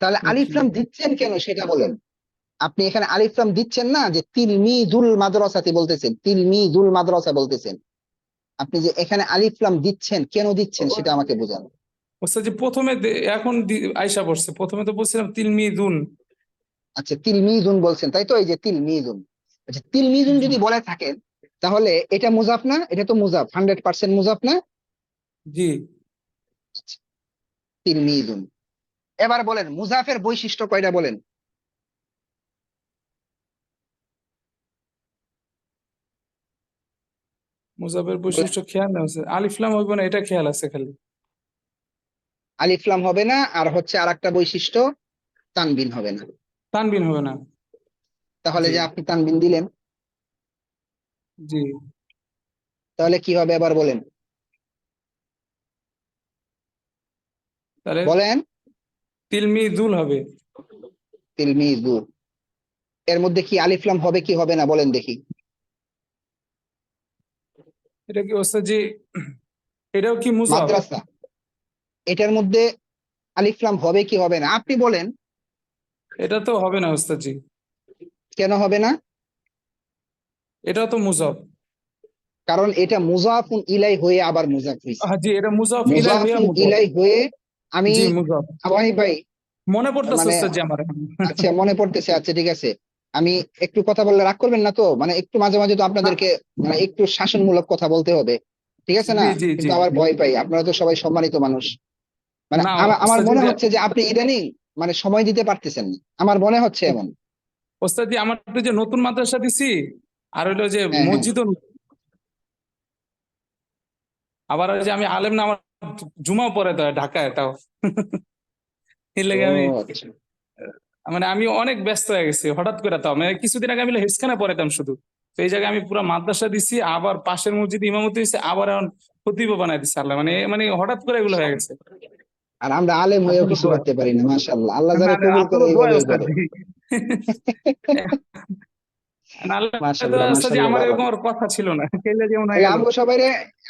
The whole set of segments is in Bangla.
তাহলে আলিফ কি লাম দিচ্ছেন কেন সেটা বলেন। আপনি এখানে আলিফ লাম দিচ্ছেন না, যে তিলমিজুল মাদ্রাসাতি বলতেছেন, তিলমিজুল মাদ্রাসা বলতেছেন, আপনি যে এখানে আলিফ লাম দিচ্ছেন কেন দিচ্ছেন সেটা আমাকে বোঝান। ওস্তাদ জি প্রথমে এখন আয়সা পড়ছে, প্রথমে তো বলছিলাম তিলমিদুন। আচ্ছা, তিলমিজুন বলছেন তাই তো, এই যে তিলমিজুন। আচ্ছা, তিলমিজুন জি যদি বলে থাকেন তাহলে এটা মুজাফ না? এটা তো মুজাফ, 100% মুজাফ না? জি। আচ্ছা, তিলমিজুন। এবার বলেন মুজাফের বৈশিষ্ট্য কয়টা বলেন। মুজাফের বলেন। বৈশিষ্ট্য খেয়াল আছে, আলিফ লাম হইব না এটা খেয়াল আছে খালি। আলিফ লাম হবে না, আর হচ্ছে আর একটা বৈশিষ্ট্য, তানবিন হবে না। তানবিন হবে না। তাহলে জি যে আপনি তানবিন দিলেন, জি। তাহলে কি হবে এবার বলেন। তাহলে বলেন। তিলমিদুল হবে। তিলমিজু, এর মধ্যে কি আলিফ লাম হবে কি হবে না বলেন দেখি। এটা কি ওস্তাদ জি, এটাও কি মুজাফ? মাদ্রাসা, এটার মধ্যে আলিফ লাম হবে কি হবে না আপনি বলেন। এটা তো হবে না ওস্তাদ জি। কেন হবে না? এটাও তো মুজাফ। কারণ এটা মুজাফুন ইলাই হয়ে আবার মুজাফ হইছে। হ্যাঁ জি, এটা মুজাফ ইলাই হইয়া মুজাফুন মুজাফ। ইলাই হয়ে, আমি জি মুজাফ। ভাই ভাই, মনে পড়তেছে মানে ওস্তাদ জি আমার এখন। আচ্ছা মনে পড়তেছে, আচ্ছা ঠিক আছে। আমি একটু কথা বললে রাগ করবেন না তো? মানে একটু মাঝে মাঝে তো না, আপনাদেরকে মানে একটু শাসনমূলক কথা বলতে হবে, ঠিক আছে না? জি জি জি। কিন্তু আবার ভয় পাই, আপনারা তো সবাই সম্মানিত মানুষ। মানে না আমার ওস্তাদ জি মনে হচ্ছে যে আপনি ইদানিং মানে সময় দিতে পারতেছেন না, আমার মনে হচ্ছে এমন। ওস্তাদ জি আমার তো যে নতুন মাদ্রাসা দিছি, আর হইলো যে হ্যাঁ হ্যাঁ। মসজিদও, আবার ওই যে আমি আলেম না, আমার জুমাও পড়ে তো ঢাকায় এটাও। এর ও লেগে আমি আচ্ছা। মানে আমি অনেক ব্যস্ত হয়ে গেছি হঠাৎ করে, তাও মানে কিছুদিন আগে আমি হেফজখানা পড়াতাম শুধু। তো এই জায়গায় আমি পুরো মাদ্রাসা দিছি, আবার পাশের মসজিদে ইমামতি হয়েছে, আবার এখন খতিবও বানাই দিচ্ছে আল্লাহ, মানে মানে হঠাৎ করে এগুলো হয়ে গেছে। আর আমরা আলেম হয়েও আপনাদের কিছু দোয়া। করতে পারি না, মাশাআল্লাহ, আল্লাহ না যারা না, কবুল করে আপনাদের দোয়া এইভাবেই ওস্তাদ করে। জি। আল্লাহ মাশাআল্লাহ ওস্তাদ জি, মাশাআল্লাহ আমার বাবা। এরকম আর কথা ছিল না, কেলে যেমন হয়ে তাহলে গেল।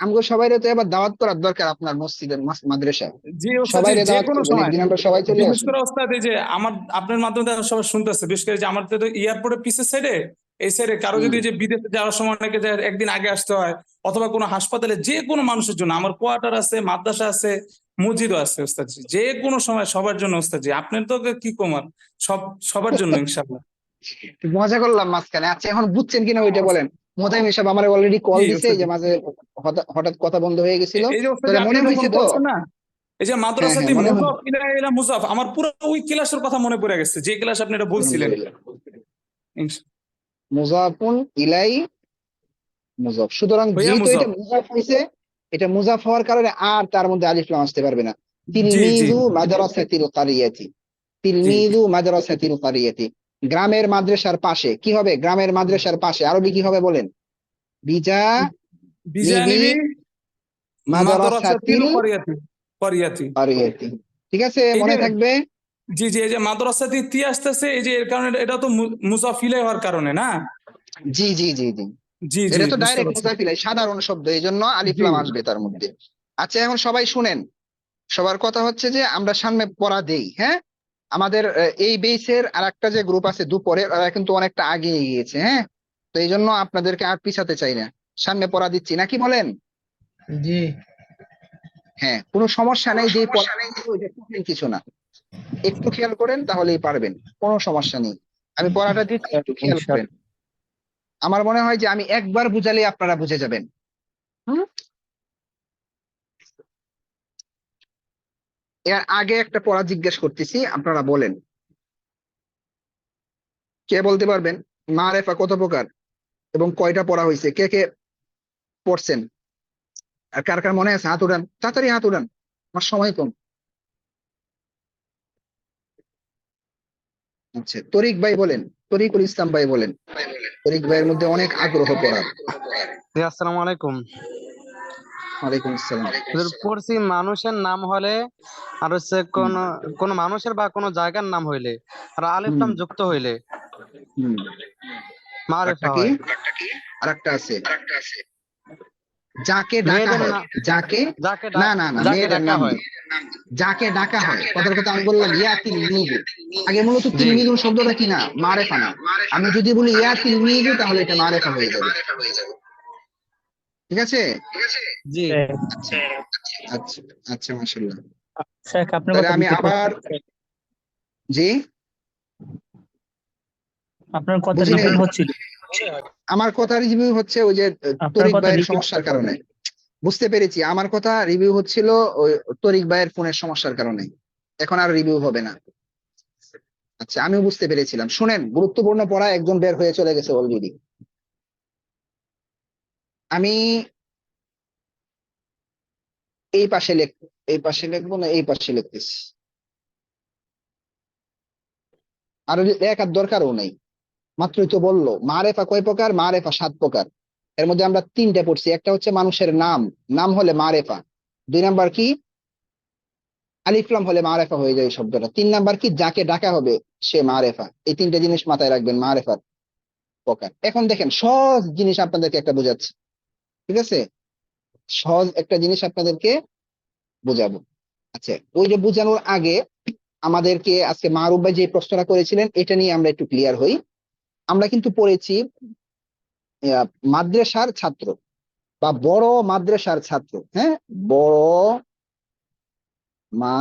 আমগো সবাইরে তো এবার দাওয়াত করার দরকার আপনার মসজিদের মাদ্রাসায়। জি ওস্তাদ জি, সবাইরে যে দাওয়াত কোনো করবেন, সময়। একদিন আমরা সবাই চলে বিশেষ আসবো। করে ওস্তাদ এই যে আমার আপনার মাধ্যমে তো সবাই শুনতেছে, বিশেষ করে যে আমার তো এয়ারপোর্টের পিছের সাইডে, এই সাইডে কারো হুম। যদি যে বিদেশে যাওয়ার সময় অনেকে যায় একদিন আগে আসতে হয়, অথবা কোনো হাসপাতালে, যে কোনো মানুষের জন্য আমার কোয়ার্টার আছে, মাদ্রাসা আছে, মসজিদও আছে ওস্তাদ জি, যে কোনো সময় সবার জন্য ওস্তাদ জি, আপনার তো কি কমার, সব সবার জন্য ইনশাল্লাহ। মজা করলাম মাঝখানে, আচ্ছা এখন বুঝছেন কিনা ওইটা বলেন। মোতাইম সাহেব আমার অলরেডি কল জি দিছে, ওস্তাদ এই জি। যে মাঝে হঠাৎ হঠাৎ কথা বন্ধ হয়ে গেছিল। এই যে ওস্তাদ জি, তাহলে আপনি মনে যখন হয়েছে তো? বলছেন না এই যে হ্যাঁ হ্যাঁ, মাদ্রাসাতে মনে হয়। মুজাফ ইলা মুজাফ, আমার পুরো ওই ক্লাসের কথা মনে পড়ে গেছে, যে ক্লাস আপনি এটা বলছিলেন। আলহামদুলিল্লাহ। ইনশা- মুজাফুন ইলাই মুজাফ, সুতরাং হইয়া যেহেতু এটা মুজাফ। মুজাফ হয়েছে, এটা মুজাফ হওয়ার কারণে আর তার মধ্যে আলিফ লাম আসতে পারবে না। জি জি তিলমিযু মাদ্রাসাতিল কারিয়াতি, জি। তিলমিযু মাদ্রাসাতিল কারিয়াতি, গ্রামের মাদ্রাসার পাশে কি হবে? গ্রামের মাদ্রাসার পাশে আরবি কি হবে বলেন? বিজা নিবি বিজানিবি মাদ্রাসাতিল মাদ্রাসাতিল করিয়াতি। করিয়াতি। কারিয়াতি, ঠিক আছে, এই মনে যে থাকবে। জি জি, এই যে মাদ্রাসাতি তি আসতেছে, এই যে এর কারণে এটা তো মুজাফিলে হওয়ার কারণে না। জি জি জি জি, জি জি এটা তো বুঝতে ডাইরেক্ট পারছি। মুজাফিলাই, সাধারণ শব্দ, এই জন্য আলিফ জি লাম আসবে তার মধ্যে। আচ্ছা এখন সবাই শুনেন, সবার কথা হচ্ছে যে আমরা সামনে পড়া দেই, হ্যাঁ? আমাদের এই বেসের আর একটা যে গ্রুপ আছে দুপুরে, ওরা কিন্তু অনেকটা আগে গিয়েছে, হ্যাঁ? তো এই জন্য আপনাদেরকে আর পিছাতে চাই না, সামনে পড়া দিচ্ছি নাকি বলেন? জি। হ্যাঁ, কোনো সমস্যা নেই, যে পড়া দিচ্ছি ওইটা কঠিন কিছু না, একটু খেয়াল করেন তাহলেই পারবেন, কোনো সমস্যা নেই। আমি পড়াটা দিচ্ছি, একটু খেয়াল করেন। ইনশাআল্লাহ। আমার মনে হয় যে আমি একবার বুঝালে আপনারা বুঝে যাবেন। হুম। এর আগে একটা পড়া জিজ্ঞেস করতেছি, আপনারা বলেন, কে বলতে পারবেন মারেফা কত প্রকার এবং কয়টা পড়া হয়েছে, কে কে পড়ছেন? আর কার কার মনে আছে হাত উঠান, তাড়াতাড়ি হাত উঠান, আমার সময় কম। আচ্ছা, তরিক ভাই বলেন, তরিকুল ইসলাম ভাই বলেন। তরিক ভাইয়ের মধ্যে অনেক আগ্রহ পড়ার। জি, আসসালামু আলাইকুম। ওয়ালাইকুম আসসালাম। হুজুর, পড়ছি মানুষের নাম হলে আর হচ্ছে হুম কোন কোন মানুষের বা কোন জায়গার নাম হইলে আর আলিফ হুম লাম যুক্ত হইলে হুম। আরেকটা মারিফা কি? হয়। আরেকটা আছে, যাকে ডাকা মেয়েদের হয়, না, যাকে, যাকে না না না, যাকে মেয়েদের ডাকা নাম হয়। না। যাকে ডাকা হয়, কথার কথা আমি বললাম ইয়া তিলমিজু। আগে মূলত জি তিলমিজু শব্দটা কি না, মারেফা না। আমি যদি বলি ইয়া তিলমিজু তাহলে এটা মারেফা হয়ে যাবে। ঠিক আছে? জি। আচ্ছা আচ্ছা আচ্ছা, মাশাআল্লাহ। শেখ আপনার তাহলে কথা আমি রিপিট আবার, জি, আপনার কথা বুঝি নাই। রিপিট হচ্ছিল। আমার কথা রিভিউ হচ্ছে ওই যে আপনার তরিক কথা ভাইয়ের রিপিট। সমস্যার কারণে। বুঝতে পেরেছি, আমার কথা রিভিউ হচ্ছিল ওই তরিক ভাইয়ের ফোনের সমস্যার কারণে। এখন আর রিভিউ হবে না। আচ্ছা, আমিও বুঝতে পেরেছিলাম। শুনেন, গুরুত্বপূর্ণ পড়া একজন বের হয়ে চলে গেছে অলরেডি। আমি এই পাশে এই পাশে লিখবো না, এই পাশে লিখতেছি। আর লেখার দরকারও নেই, মাত্রই তো বললো মারেফা কয় প্রকার, মারেফা 7 প্রকার। এর মধ্যে আমরা 3টে পড়ছি। একটা হচ্ছে মানুষের নাম, নাম হলে মারেফা। 2 নাম্বার কি, আলিফলাম হলে মারেফা হয়ে যায় শব্দটা। 3 নাম্বার কি, যাকে ডাকা হবে সে মারেফা। এই 3টে জিনিস মাথায় রাখবেন, মারেফার প্রকার। এখন দেখেন, সহজ জিনিস আপনাদেরকে একটা বোঝাচ্ছি, ঠিক আছে? সহজ একটা জিনিস আপনাদেরকে বোঝাবো। আচ্ছা, ওই যে বোঝানোর আগে আমাদেরকে আজকে মারুফ ভাই যে প্রশ্নটা করেছিলেন, এটা নিয়ে আমরা একটু ক্লিয়ার হই। আমরা কিন্তু পড়েছি মাদ্রাসার ছাত্র বা বড় মাদ্রাসার ছাত্র, হ্যাঁ, বড় মা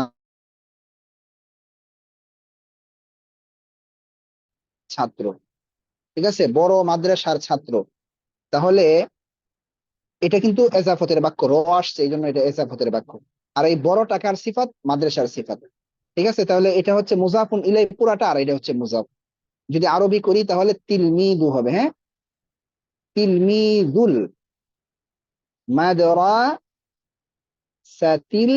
ছাত্র, ঠিক আছে, বড় মাদ্রাসার ছাত্র। তাহলে এটা কিন্তু এজাফতের বাক্য, র আসছে এই জন্য এটা এজাফতের বাক্য। আর এই বড় টাকার সিফাত মাদ্রাসার সিফাত, ঠিক আছে? তাহলে এটা হচ্ছে মুজাফুন ইলাই পুরাটা, আর এটা হচ্ছে মুজাফ। যদি আরবি করি তাহলে তিলমিদু হবে, হ্যাঁ, তিলমিদুল মাদ্রাসাতিল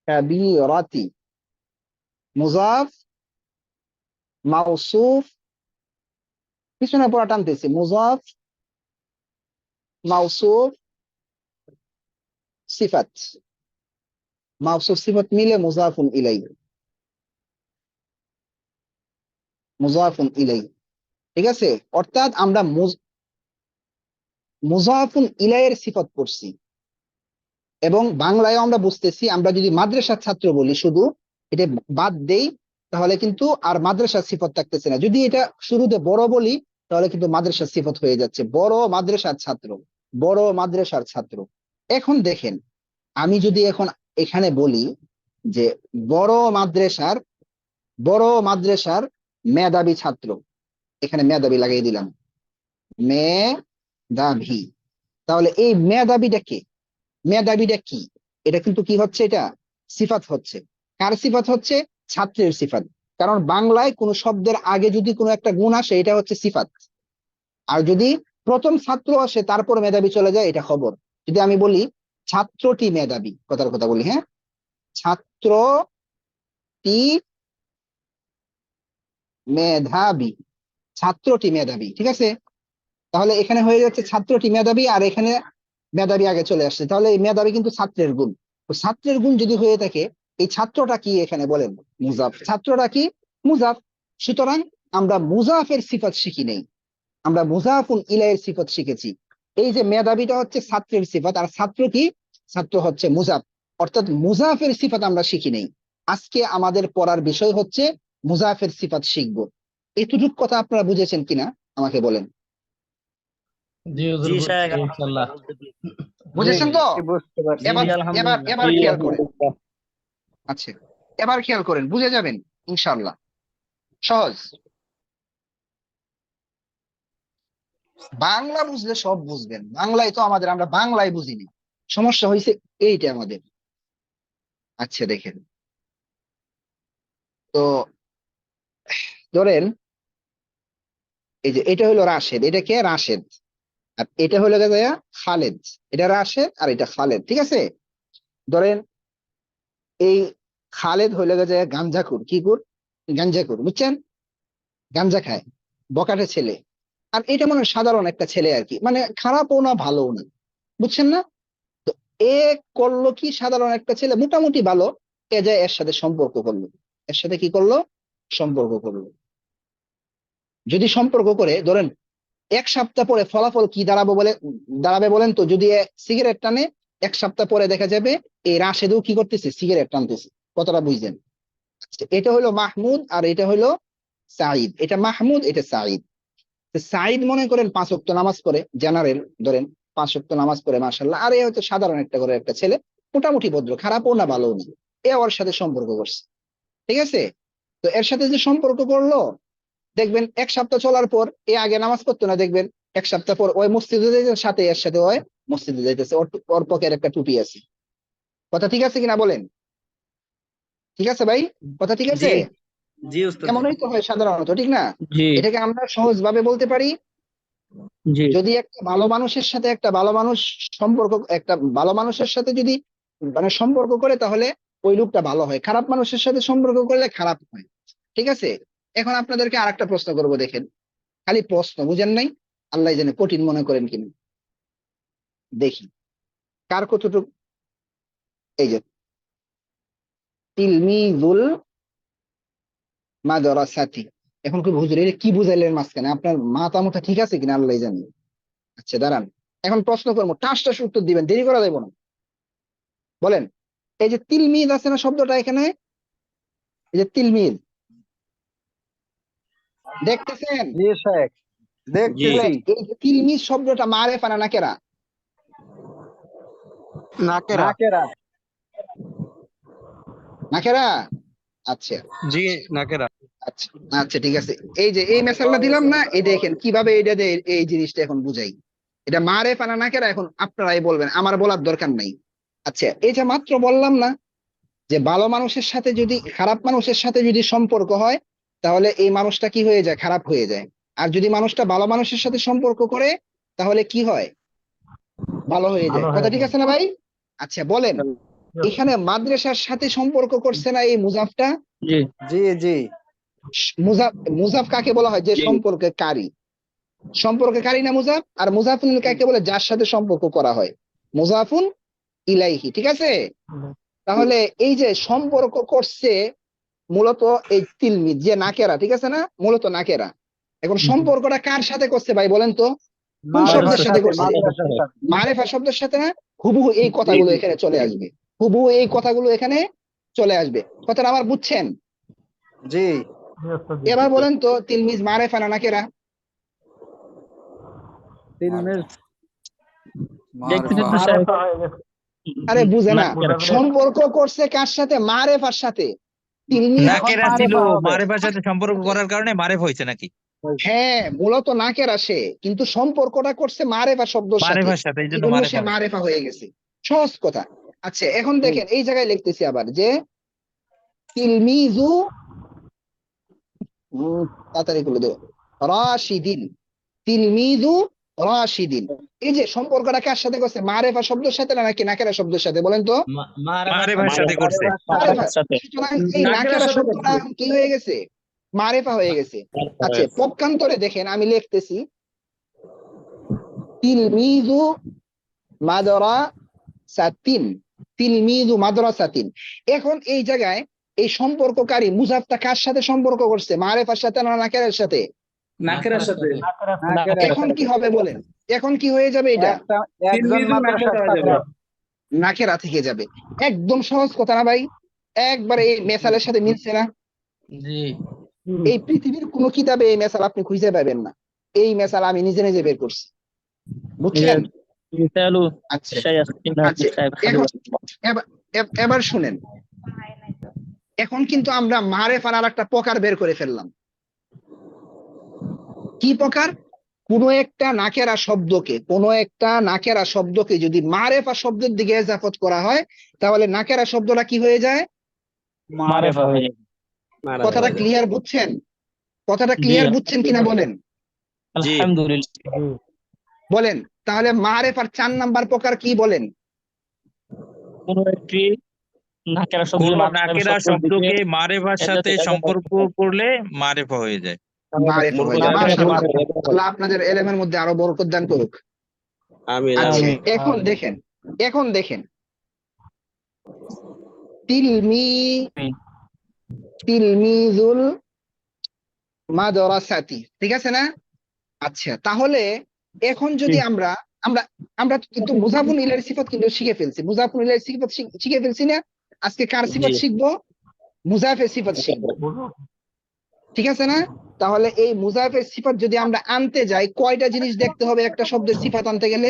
কাবীরাতি, মুজাফ মাউসুফ, পিছনে পড়া টানতেছি, মুজাফ মাউসুফ সিফাত, মাউসুফ সিফাত মিলে মুজাফুন ইলাই, মুজাফুন ইলাই, ঠিক আছে? অর্থাৎ আমরা মুজাফুন ইলাইয়ের সিফাত পড়ছি। এবং বাংলায় আমরা বুঝতেছি, আমরা যদি মাদ্রাসার ছাত্র বলি শুধু, এটা বাদ দেই, তাহলে কিন্তু আর মাদ্রাসার সিফত থাকতেছে না। যদি এটা শুরুতে বড় বলি, তাহলে কিন্তু মাদ্রাসার সিফত হয়ে যাচ্ছে, বড় মাদ্রাসার ছাত্র, বড় মাদ্রাসার ছাত্র। এখন দেখেন, আমি যদি এখন এখানে বলি যে বড় মাদ্রাসার, বড় মাদ্রাসার মেধাবী ছাত্র, এখানে মেধাবী লাগিয়ে দিলাম, মেধাবী। তাহলে এই মেধাবীটা কে, মেধাবীটা কি? এটা কিন্তু কি হচ্ছে, এটা সিফাত হচ্ছে। কার সিফাত হচ্ছে? ছাত্রের সিফাত। কারণ বাংলায় কোন শব্দের আগে যদি কোনো একটা গুণ আসে, এটা হচ্ছে সিফাত। আর যদি প্রথম ছাত্র আসে তারপর মেধাবী চলে যায়, এটা খবর। যদি আমি বলি ছাত্রটি মেধাবী, কথার কথা বলি, হ্যাঁ, ছাত্রটি মেধাবী, ছাত্রটি মেধাবী, ঠিক আছে? তাহলে এখানে হয়ে যাচ্ছে ছাত্রটি মেধাবী, আর এখানে মেধাবী আগে চলে আসছে। তাহলে এই মেধাবী কিন্তু ছাত্রের গুণ। তো ছাত্রের গুণ যদি হয়ে থাকে, এই ছাত্রটা কি এখানে বলেন? মুজাফ। ছাত্রটা কি? মুজাফ। সুতরাং আমরা মুজাফের সিফাত শিখি নেই, আমরা মুজাফুল ইলাইয়ের সিফাত শিখেছি। এই যে মেধাবীটা হচ্ছে ছাত্রের সিফাত, আর ছাত্র কি? ছাত্র হচ্ছে মুজাফ। অর্থাৎ মুজাফের সিফাত আমরা শিখি নেই। আজকে আমাদের পড়ার বিষয় হচ্ছে মুজাফের সিফাত শিখবো। এতটুক কথা আপনারা বুঝেছেন কিনা আমাকে বলেন। জি হুজুর, জি বুঝছি শেখ, ইনশাআল্লাহ। বুঝেছেন তো? বুঝতে পারছি। এবার জি এবার আলহামদুলিল্লাহ। এবার খেয়াল করেন। আচ্ছা, এবার খেয়াল করেন, বুঝে যাবেন ইনশাআল্লাহ। সহজ, বাংলা বুঝলে সব বুঝবেন। বাংলায় তো আমাদের, আমরা বাংলায় বুঝিনি, সমস্যা হয়েছে এইটা আমাদের। আচ্ছা দেখেন তো, ধরেন এই যে এটা হলো রাশেদ, এটা কে? রাশেদ। আর এটা হলো গিয়ে খালেদ। এটা রাশেদ আর এটা খালেদ, ঠিক আছে? ধরেন এই খালেদ হইলো গিয়ে গাঞ্জাখুর, কি কুর? গাঞ্জাখুর, বুঝছেন? গাঞ্জা খায়, বকাটে ছেলে। আর এটা মনে হয় সাধারণ একটা ছেলে আর কি, মানে খারাপও না ভালোও না, বুঝছেন না? তো এ করলো কি, সাধারণ একটা ছেলে, মোটামুটি ভালো। এ যায় এর সাথে সম্পর্ক করলো, এর সাথে কি করলো? সম্পর্ক করলো। যদি সম্পর্ক করে, ধরেন এক সপ্তাহ পরে ফলাফল কি দাঁড়াবে বলেন তো? যদি সিগারেট টানে, এক সপ্তাহ পরে দেখা যাবে এই রাশেদও কি করতেছে, সিগারেট টানতেছে। কতটা বুঝছেন? আচ্ছা, এটা হলো মাহমুদ আর এটা হলো সাঈদ। এটা মাহমুদ, এটা সাঈদ। তো সাঈদ মনে করেন 5 ওয়াক্ত নামাজ পড়ে, জেনারেল ধরেন 5 ওয়াক্ত নামাজ পড়ে মাশাআল্লাহ, আর এ হয়তো সাধারণ একটা ঘরের একটা ছেলে, মোটামুটি ভদ্র, খারাপও না ভালোও না। এ ওর সাথে সম্পর্ক করছে, ঠিক আছে? তো এর সাথে যে সম্পর্ক করলো, দেখবেন এক সপ্তাহ চলার পর, এ আগে নামাজ পড়তো না, দেখবেন এক সপ্তাহ পর ওই মসজিদে যাইতে সাথে, এর সাথে ওই মসজিদে যাইতেছে, ওর পকের একটা টুপি আছে। কথা ঠিক আছে কিনা বলেন? ঠিক আছে ভাই? কথা ঠিক আছে? জি জি উস্তাদ জি। এমনই তো হয় সাধারণত, ঠিক না? জি এটাকে আমরা সহজ ভাবে বলতে পারি, জি যদি একটা ভালো মানুষের সাথে একটা ভালো মানুষ একটা ভালো মানুষের সাথে যদি মানে সম্পর্ক করে, তাহলে ওই লোকটা ভালো হয়। খারাপ মানুষের সাথে সম্পর্ক করলে খারাপ হয়, ঠিক আছে? এখন আপনাদেরকে আরেকটা প্রশ্ন করব, দেখেন, খালি প্রশ্ন, বুঝেন নাই, আল্লাহ জানে কঠিন মনে করেন কিনা, দেখি কার কতটুকু। এই যে তিলমিজুল মাদ্রাসাতি, এখন কি হুজুর এটা কি বুঝাইলেন মাঝখানে? আপনার মাথা মুথা ঠিক আছে কিনা আল্লাহ জানে। আচ্ছা দাঁড়ান, এখন প্রশ্ন করবো, টাস টাস উত্তর দিবেন, দেরি করা যাবে না। বলেন, এই যে তিলমিজ আছে না শব্দটা এখানে, এই যে তিলমিজ দেখতেছেন, জি শেখ, জি দেখতেছি। এই যে তিলমিজ শব্দটা মারেফা না নাকেরা? নাকেরা। নাকেরা। আচ্ছা জি নাকেরা। আচ্ছা আচ্ছা, ঠিক আছে। এই যে এই মেসালটা দিলাম না, এই দেখেন কিভাবে এটা দিয়ে এই জিনিসটা এখন বুঝাই। এটা মারেফা না নাকেরা, এখন আপনারাই বলবেন, আমার বলার দরকার নাই। আচ্ছা, এই যে মাত্র বললাম না যে ভালো মানুষের সাথে যদি খারাপ মানুষের সাথে যদি সম্পর্ক হয়, তাহলে এই মানুষটা কি হয়ে যায়, খারাপ হয়ে যায়। আর যদি মানুষটা ভালো মানুষের সাথে সম্পর্ক করে, তাহলে কি হয়, ভালো হয়ে যায়। কথা ঠিক আছে না ভাই? আচ্ছা বলেন, এখানে মাদ্রাসার সাথে সম্পর্ক করছে না এই মুজাফটা? জি জি জি মুজাফ, মুজাফ কাকে বলা হয়? যে জি সম্পর্ককারী, সম্পর্ককারী না মুজাফ? আর মুজাফুন কাকে বলে? যার সাথে সম্পর্ক করা হয়, মুজাফুন ইলাইহি, ঠিক আছে? তাহলে এই যে সম্পর্ক করছে মূলত এই তিলমিদ যে নাকেরা, ঠিক আছে না, মূলত নাকেরা। এখন সম্পর্কটা কার সাথে করছে ভাই বলেন তো? কোন শব্দের সাথে করছে? মারেফা শব্দের সাথে না? হুবহু এই কথাগুলো এখানে চলে আসবে, হুবহু এই কথাগুলো এখানে চলে আসবে। কথাটা আমার বুঝছেন? জি। এবার বলেন তো, তিলমিজ মারেফা না নাকেরা? তিলমিজ দেখতেছেন তো স্যার, আরে বুঝে না, নাকেরা। সম্পর্ক করছে কার সাথে? মারেফার সাথে। তিলমিজ নাকেরা ছিল মারেফার সাথে সম্পর্ক করার কারণে মারেফ হয়েছে নাকি? হ্যাঁ, মূলত নাকেরা সে, কিন্তু সম্পর্কটা করছে মারেফা শব্দের সাথে, মারেফার সাথে, এই এই জন্য জন্য সে মারেফা হয়েছে। মারেফা হয়ে গেছে। সহজ কথা। আচ্ছা এখন দেখেন, এই জায়গায় লিখতেছি আবার যে তিলমিজু, তাড়াতাড়ি করে দেও, রাশিদিন, তিলমিজু রাশিদিন। এই যে সম্পর্কটা কার সাথে করছে? মারেফা শব্দের সাথে না নাকি নাকেরা শব্দের সাথে বলেন তো? মারেফার সাথে করছে। মারেফা। সাথে সুতরাং এই নাকেরা নাকেরা সাথে শব্দটা কি হয়ে গেছে? মারেফা হয়ে গেছে। আচ্ছা পক্ষান্তরে দেখেন, আমি লিখতেছি তিলমিজু মাদ্রাসাতিন, তিলমিজু মাদ্রাসাতিন। এখন এই জায়গায় এই সম্পর্ককারী মুজাফটা কার সাথে সম্পর্ক করছে? মারেফার সাথে না নাকেরার সাথে? নাকেরার সাথে। এখন কি হবে বলেন? এখন কি হয়ে যাবে এটা? একজন তিলমিজু মাদ্রাসার নাকেরা হয়ে ছাত্র। যাবে। নাকেরা থেকে যাবে। একদম সহজ কথা না ভাই? একবারে এই মেসালের সাথে মিলছে না? জি এই পৃথিবীর কোন কিতাবে এই মেসাল আপনি খুঁজে পাবেন না। এই মেসাল আমি নিজে নিজে বের করছি, বুঝছেন? مثال আচ্ছা الشيخ ابن আচ্ছা, الشيخ এখন حفظه الله এবার শুনেন, এখন কিন্তু আমরা মারেফার আর একটা প্রকার বের করে ফেললাম। কি প্রকার? কোন একটা নাকেরা শব্দকে যদি মারেফা শব্দের দিকে ইজাফত করা হয়, তাহলে নাকেরা শব্দটা কি হয়ে যায়? معرفة هي কথাটা ক্লিয়ার বুঝছেন? কথাটা জি ক্লিয়ার বুঝছেন কিনা বলেন? জি الحمد لله বলেন, তাহলে মারেফার 4 নাম্বার প্রকার কি বলেন? কোন একটি নাকেরা শব্দ কোন মাধ্যমে নাকেরা শব্দের দিকে শব্দকে মারেফার সাথে সম্পর্ক করলে মারেফা হয়ে যায়। মারেফা হয়ে যায়। মাশাআল্লাহ, আল্লাহ আপনাদের ইলমের মধ্যে আরো বরকত দান করুক। আমিন আচ্ছা আমিন। এখন দেখেন তিলমি তিলমিজুল মাদ্রাসাতি, ঠিক আছে না? আচ্ছা, তাহলে এখন যদি আমরা আমরা আমরা কিন্তু মুজাফুন ইলাইহির সিফাত কিন্তু শিখে ফেলছি, মুজাফুন ইলাইহির সিফাত শিখে ফেলছি না? আজকে কার সিফাত জি। শিখবো? মুজাফের সিফাত শিখবো, ঠিক আছে না? তাহলে এই মুজাফের সিফাত যদি আমরা আনতে যাই, কয়টা জিনিস দেখতে হবে একটা শব্দের সিফাত আনতে গেলে?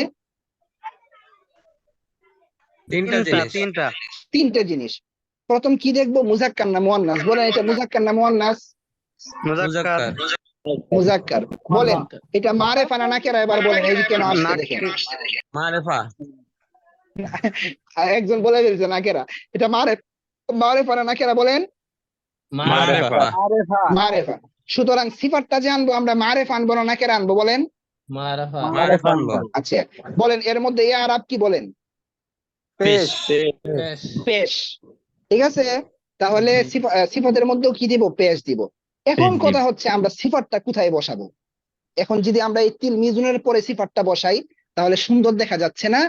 তিনটা তিনটা তিনটে জিনিস। প্রথম কি দেখবো? মুজাক্কার না মুয়ান্নাস? বলেন এটা মুজাক্কার না মুয়ান্নাস? মুজাক্কার মুজাক্কার। বলেন এটা মারেফা না নাকেরা? এবার বলেন, এই যে কেন আসছে দেখেন। মারেফা একজন বলে ফেলছে নাকেরা। এটা মারেফা না নাকেরা? বলেন মারেফা মারেফা। সুতরাং সিফাতটা যে আনবো আমরা, মারেফা আনবো না নাকেরা আনবো? বলেন। মারাফা মারেফা আনবো। আচ্ছা, বলেন এর মধ্যে ইয়া আরব কি বলেন? পেশ পেশ পেশ। ঠিক আছে, তাহলে সিফাতের মধ্যেও কি দিব? পেশ দিব। এখন পেশ দিব। কথা হচ্ছে আমরা সিফাতটা কোথায় বসাবো? এখন যদি আমরা এই তিল মিজুনের পরে সিফাতটা বসাই তাহলে সুন্দর দেখা যাচ্ছে না?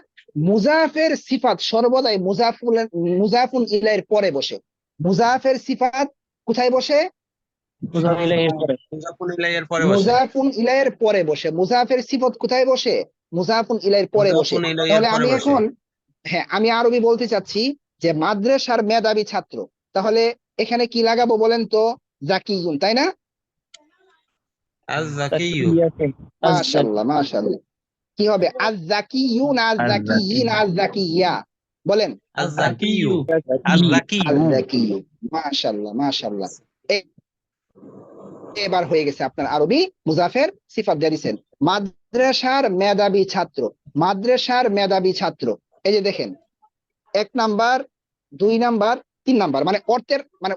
মুজাফের সিফাত সর্বদাই মুজাফুন ইলাইহির পরে বসে। মুজাফের সিফাত কোথায় বসে? মুজাফির ইলাইহির পরে। মুজাফুন ইলাইহির পরে বসে। মুজাফুন ইলাইহির পরে বসে। মুজাফের সিফাত কোথায় বসে? মুজাফুন ইলাইহির পরে বসে। মুজাফুন ইলাইহির তাহলে পরে আমি বসে। এখন, হ্যাঁ, আমি আরবি বলতে চাচ্ছি যে মাদ্রাসার মেধাবী ছাত্র। তাহলে এখানে কি লাগাবো বলেন তো? জাকিউন, তাই না? আজ-জাকিয়্যু মাশাআল্লাহ মাশাআল্লাহ। কি হবে? আজ-জাকিয়ুন, আজ-জাকিয়িন, আজ-জাকিয়্যা। বলেন আজ-জাকিয়্যু আজ-জাকিয়্যু আল-জাকিয়্যু। মাশাআল্লাহ মাশাআল্লাহ। এবার হয়ে গেছে আপনার আরবি মুজাফের সিফাত দিয়ে দিয়েছেন। মাদ্রাসার মেধাবী ছাত্র, মাদ্রাসার মেধাবী ছাত্র। এই যে দেখেন, 1 নাম্বার, 2 নাম্বার, 3 নাম্বার, মানে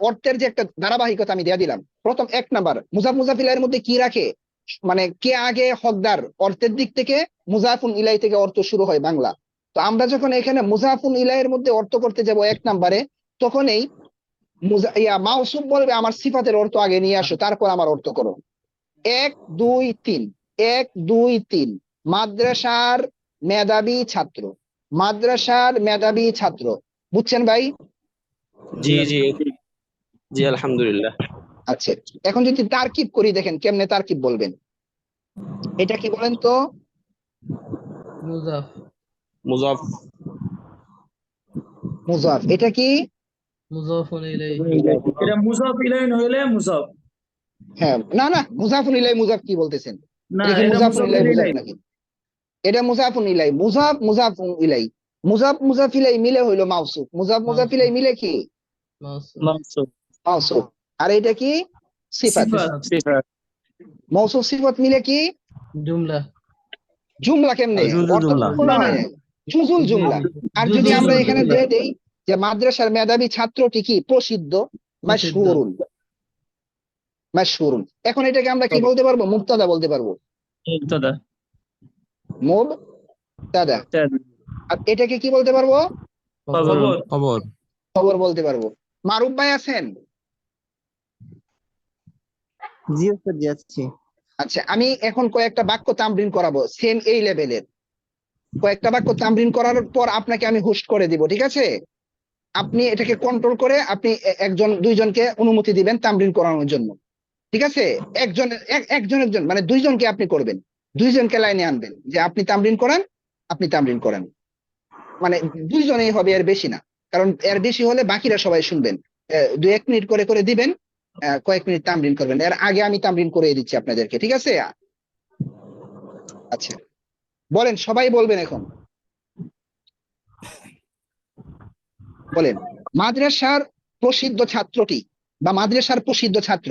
অর্থের যে একটা ধারাবাহিকতা আমি দিয়ে দিলাম। প্রথম 1 নাম্বার মুজাফিলের মধ্যে কি রাখে, মানে কে আগে হকদার? অর্থের দিক থেকে মুজাফুন ইলাই থেকে অর্থ শুরু হয় বাংলা। তো আমরা যখন এখানে মুজাফুন ইলাইয়ের মধ্যে অর্থ করতে যাব 1 নাম্বারে, তখনই মাউসুফ বলবে আমার সিফাতের অর্থ আগে নিয়ে আসো, তারপর আমার অর্থ করো। 1 2 3, 1 2 3। মাদ্রাসার মেধাবী ছাত্র, মাদ্রাসার মেধাবী ছাত্র। বুঝছেন ভাই? জি জি জি আলহামদুলিল্লাহ। আচ্ছা, এখন যদি তারকিব করি, দেখেন কেমনে তারকিব বলবেন। এটা কি বলেন তো? মুজাফ মুজাফ মুজাফ। এটা কি? মুজাফুন ইলাইহি এটা মুজাফ ইলাইহি হইলে মুজাফ। হ্যাঁ, না না, মুজাফুন ইলাই মুজাফ কি বলতেছেন? না, এটা কি এটা মুজাফুন মুজাফ ইলাই মুজাফ ইলাইহি। নাকি? এটা মুজাফুন ইলাই। মুজাফ মুজাফুন ইলাই। মুজাফ মুজাফ ইলাই মিলে হইলো মাউসুফ। মুজাফ মুজাফ ইলাই মিলে কি? মাউসুফ মানসুব। মাউসুফ। আর এটা কি? সিফাত। সিফাত। সিফাত। মৌসুফ সিফাত মিলে কি? জুমলা জুমলা। কেমনে? জুজুল জুমলা। অর্থপূর্ণ হয়, জুজুল জুমলা। আর যদি জুজুল আমরা জুমলা। এখানে দিয়ে দেই যে মাদ্রাসার মেধাবী ছাত্রটি কি? প্রসিদ্ধ, মাশহুরুন, মাশহুরুন। এখন এটাকে আমরা কি বলতে পারবো? মুবতাদা বলতে পারবো। মুবতাদা। মুবতাদা। আর এটাকে কি বলতে পারবো? খবর। খবর খবর বলতে পারবো। মারুফ ভাই আছেন? জি স্যার, জি আছি। আচ্ছা, আমি এখন কয়েকটা বাক্য তামরিন করাবো সেম এই লেভেলের। কয়েকটা বাক্য তামরিন করার পর আপনাকে আমি হোস্ট করে দিব, ঠিক আছে? আপনি এটাকে কন্ট্রোল করে আপনি একজন দুইজনকে অনুমতি দিবেন তামরিন করানোর জন্য, ঠিক আছে? একজন মানে দুইজনকে আপনি করবেন, দুইজনকে লাইনে আনবেন যে আপনি তামরিন করেন, আপনি তামরিন করেন। মানে দুইজনেই হবে, এর বেশি না, কারণ এর বেশি হলে বাকিরা সবাই শুনবেন। 2-1 মিনিট করে করে দিবেন, কয়েক মিনিট তামরিন করবেন। এর আগে আমি তামরিন করে দিচ্ছি আপনাদেরকে, ঠিক আছে? আচ্ছা, বলেন, সবাই বলবেন এখন। বলেন, মাদ্রাসার প্রসিদ্ধ ছাত্রটি বা মাদ্রাসার প্রসিদ্ধ ছাত্র।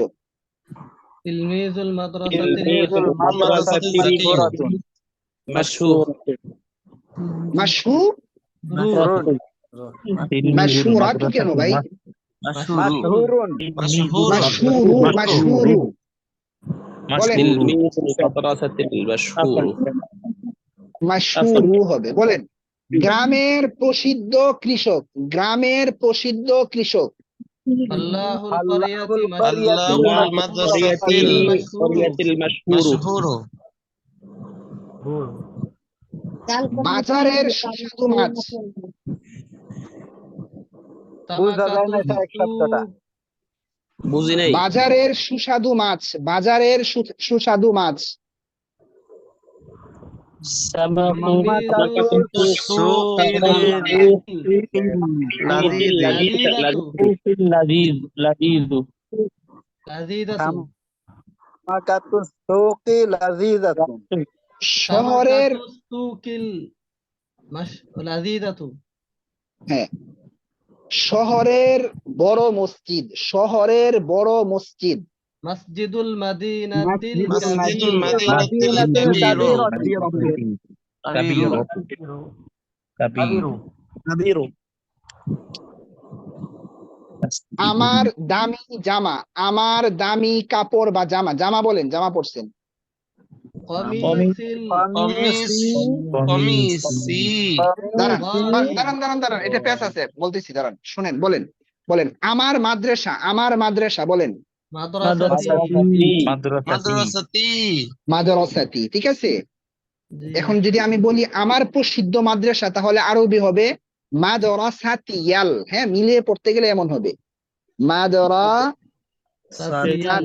তিলমিজুল তিলমিজুল মাদ্রাসাতি জাকিয়্যুন মাশহুর মাশহুর। মাশহুরুন মাশহুরাতু কেন ভাই? মাশহুরুন মাশহুর মাশহুরু, মাশহুরু। বলেন মাশহুরু হবে। বলেন, গ্রামের প্রসিদ্ধ কৃষক, গ্রামের প্রসিদ্ধ কৃষক। আল্লাহুল আল্লাহুল করিয়াতি আল্লাহুল মাশহুর মাদ্রাসাতিল মাশহুর বাজারের সুস্বাদু মাছ, বুঝা যায় না স্যার, এক শব্দটা বুঝি নাই। বাজারের সুস্বাদু মাছ, বাজারের সুস্বাদু মাছ। সাবাকু লাযীয লাযীযু লাযীযাতু মাকাতুস সুকি লাযীযাতুন। শহরের সামাকাতুস সুকিল লাযীযাতু হ্যাঁ শহরের বড় মসজিদ, শহরের বড় মসজিদ। মসজিদুল মদিনাতিল মাসজিদুল কাবীর মাদিনাতিল কাবীর কাবীরু আমার দামি জামা, আমার দামি কাপড় বা জামা, জামা বলেন, জামা পড়ছেন। কমিসিল কমিসি দাঁড়ান দাঁড়ান দাঁড়ান দাঁড়ান, এটা পেশ আছে, বলতেছি, দাঁড়ান শুনেন, বলেন বলেন আমার মাদ্রাসা, আমার মাদ্রাসা বলেন, মাদ্রাসাতি মাদ্রাসাতি মাদ্রাসাতি, ঠিক আছে। জি। এখন যদি আমি বলি আমার প্রসিদ্ধ মাদ্রাসা, তাহলে আরবি হবে মাদ্রাসাতিয়াল। হ্যাঁ, মিলিয়ে পড়তে গেলে এমন হবে মাদ্রাসাতিয়াল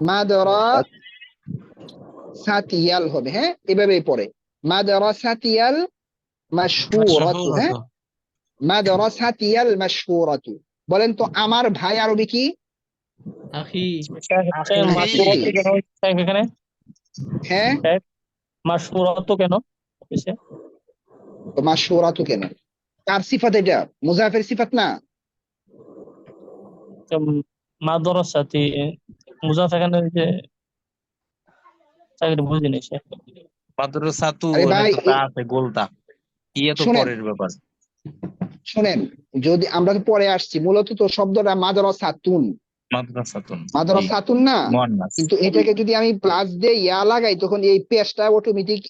মাদ্রাসাতিয়াল হবে। হ্যাঁ, এভাবেই পড়ে মাদ্রাসাতিয়াল মাশহুরাতু। হ্যাঁ, মাদ্রাসাতিয়াল মাশহুরাতু। বলেন তো আমার ভাই আরবি কি? আখি মাশহুরাতু কেন এখানে? হ্যাঁ, মাশহুরাতু কেন? তো মাশহুরাতু কেন? কার সিফাত এটা? মুজাফের সিফাত না? মাদ্রাসাতি মুজাফ এখানে যে চাকরি বুঝিনি সে। মাদ্রাসাতু আরে ভাই, তো তা আছে গোলতা ইয়ে তো শুনেন পরের ব্যাপার। শুনেন, যদি আমরা তো পরে আসছি, মূলত তো শব্দটা মাদ্রাসাতুন, মাদ্রাসাতুন মাদ্রাসাতুন না, মুয়ান্নাস কিন্তু এটাকে যদি আমি প্লাস দিয়ে ইয়া লাগাই, তখন এই পেশটা অটোমেটিক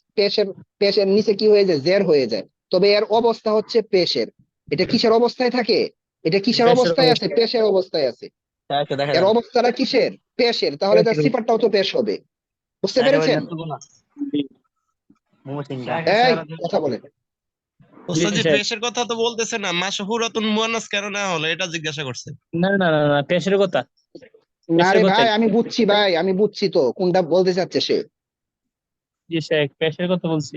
পেশের নিচে কি হয়ে যায়? জের হয়ে যায়। তবে এর অবস্থা হচ্ছে পেশের। এটা কিসের অবস্থায় থাকে? এটা কিসের পেশের অবস্থায় আছে? পেশের অবস্থায় আছে। এর অবস্থাটা কিসের? পেশের। তাহলে তার সিফাতটাও তো পেশ হবে। বুঝতে পেরেছেন? এই কথা বলেন। ওস্তাদ পেশের কথা তো বলতেছে না, মাশহুরাতুন মুয়ান্নাস কেন না হলো এটা জিজ্ঞাসা করছে। না না না না পেশের কথা না রে ভাই, কথাই। আমি বুঝছি ভাই, আমি বুঝছি তো কোনটা বলতে চাচ্ছে সে। জি শেখ পেশের কথা বলছি।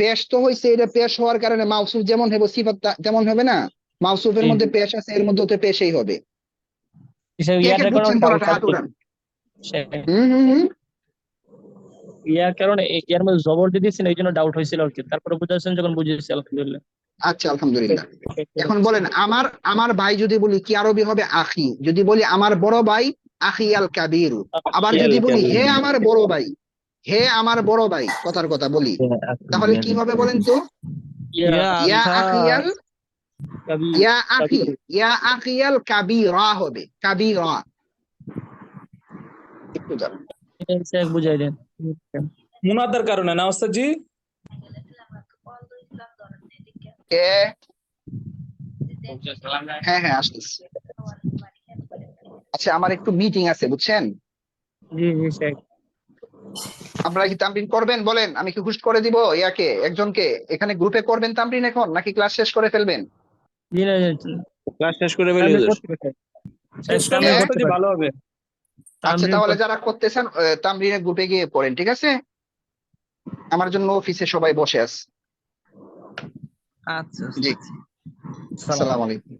পেশ তো হইছে, এটা পেশ হওয়ার কারণে মাউসুফ যেমন হবে সিফাতটা তেমন হবে না? মাউসুফের জি, মধ্যে জি। পেশ আছে, এর মধ্যে তো পেশই হবে। কে কে ইয়ার বুঝছেন কারণে পড়াটা? হাত উঠান। শেখ হুম। ইয়ার কারণে ইয়ার মধ্যে জবর দিয়ে দিয়েছেন, এই জন্য ডাউট হয়েছিল আর কি। তারপরে বুঝাচ্ছেন যখন বুঝেছি আলহামদুলিল্লাহ। আচ্ছা, আলহামদুলিল্লাহ। এখন বলেন আমার আমার ভাই যদি বলি কি আরবি হবে? আখি। যদি বলি আমার বড় ভাই, আখি আল কাবির। আবার যদি বলি হে আমার বড় ভাই, হে আমার বড় ভাই, কথার কথা বলি, তাহলে কি হবে বলেন তো? ইয়া আখি আল ইয়া আখি আল কাবিরা হবে, কাবিরা। একটু দাঁড়ান। শেখ বুঝাই দেন। মুনাদার কারণে না ওস্তাদ জি? কে? হ্যাঁ হ্যাঁ, আসতেছি। আচ্ছা, আমার একটু মিটিং আছে, বুঝছেন? জি জি শেখ। আপনারা কি তামরিন করবেন? বলেন, আমি কি হোস্ট করে দিব ইয়াকে, একজনকে এখানে গ্রুপে করবেন তামরিন এখন, নাকি ক্লাস শেষ করে ফেলবেন? জি না ক্লাস শেষ করে তামিল করতে পারে। শেষ করলে হ্যাঁ? ওস্তাদ জি ভালো হবে। আচ্ছা, তাহলে যারা করতেছেন তামরিনের গ্রুপে গিয়ে পড়েন, ঠিক আছে? আমার জন্য অফিসে সবাই বসে আছে। আচ্ছা জি, আসসালামু আলাইকুম।